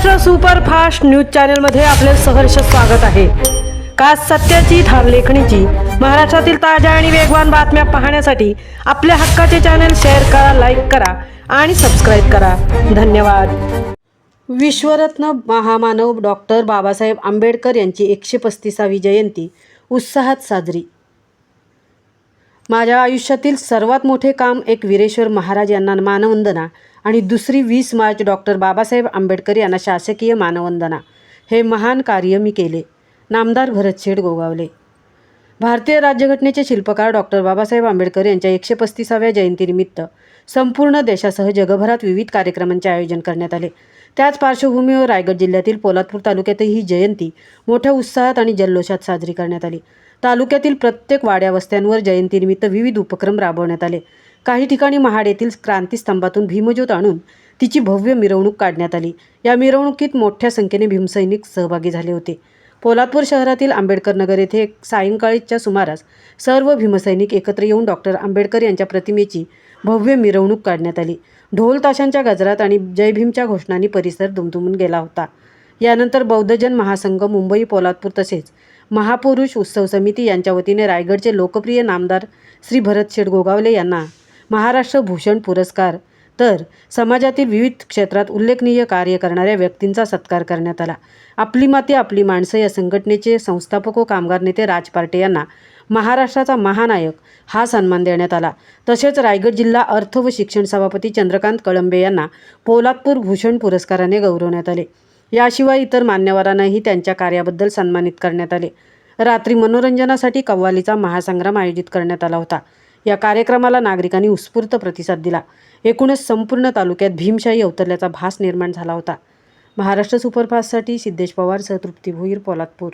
Maharashtra superfast news चॅनलमध्ये आपले सहर्ष स्वागत आहे। का सत्याची थार लेखणीची महाराष्ट्रातील ताज्या आणि वेगवान बातम्या पाहण्यासाठी आपल्या हक्काचे चॅनल शेअर करा, लाईक करा आणि सबस्क्राइब करा। धन्यवाद। विश्वरत्न महामानव डॉक्टर बाबासाहेब आंबेडकर यांची 135वी जयंती उत्साहात साजरी। माझ्या आयुष्यातील सर्वात मोठे काम एक वीरेश्वर महाराज यांना मानवंदना आणि दुसरी 20 मार्च डॉक्टर बाबासाहेब आंबेडकर यांना शासकीय मानवंदना। हे महान कार्य मी केले। नामदार भरतशेठ गोगावले। भारतीय राज्यघटनेचे शिल्पकार डॉक्टर बाबासाहेब आंबेडकर यांच्या 135व्या जयंतीनिमित्त संपूर्ण देशासह जगभरात विविध कार्यक्रमांचे आयोजन करण्यात आले। त्याच पार्श्वभूमीवर रायगड जिल्ह्यातील पोलादपूर तालुक्यातही ही जयंती मोठ्या उत्साहात आणि जल्लोषात साजरी करण्यात आली। तालुक्यातील प्रत्येक वाड्या वस्त्यांवर जयंतीनिमित्त विविध उपक्रम राबवण्यात आले। काही ठिकाणी महाड येथील क्रांतीस्तंभातून भीमज्योत आणून तिची भव्य मिरवणूक काढण्यात आली। या मिरवणुकीत मोठ्या संख्येने भीमसैनिक सहभागी झाले होते। पोलादपूर शहरातील आंबेडकर नगर येथे सायंकाळीच्या सुमारास सर्व भीमसैनिक एकत्र येऊन डॉक्टर आंबेडकर यांच्या प्रतिमेची भव्य मिरवणूक काढण्यात आली। ढोल ताशांच्या गजरात आणि जय भीमच्या घोषणांनी परिसर दुमदुमून गेला होता। यानंतर बौद्धजन महासंघ मुंबई पोलादपूर तसेच महापुरुष उत्सव समिती यांच्या वतीने रायगडचे लोकप्रिय नामदार श्री भरतशेठ गोगावले यांना महाराष्ट्र भूषण पुरस्कार तर समाजातील विविध क्षेत्रात उल्लेखनीय कार्य करणाऱ्या व्यक्तींचा सत्कार करण्यात आला। आपली माती आपली माणसं या संघटनेचे संस्थापक व कामगार नेते राज पार्टे यांना महाराष्ट्राचा महानायक हा सन्मान देण्यात आला। तसेच रायगड जिल्हा अर्थ व शिक्षण सभापती चंद्रकांत कळंबे यांना पोलादपूर भूषण पुरस्काराने गौरवण्यात आले। याशिवाय इतर मान्यवरांनाही त्यांच्या कार्याबद्दल सन्मानित करण्यात आले। रात्री मनोरंजनासाठी कव्वालीचा महासंग्राम आयोजित करण्यात आला होता। या कार्यक्रमाला नागरिकांनी उत्स्फूर्त प्रतिसाद दिला। एकूणच संपूर्ण तालुक्यात भीमशाही अवतरल्याचा भास निर्माण झाला होता। महाराष्ट्र सुपरफास्टसाठी सिद्धेश पवार सह तृप्ती भोईर पोलादपूर।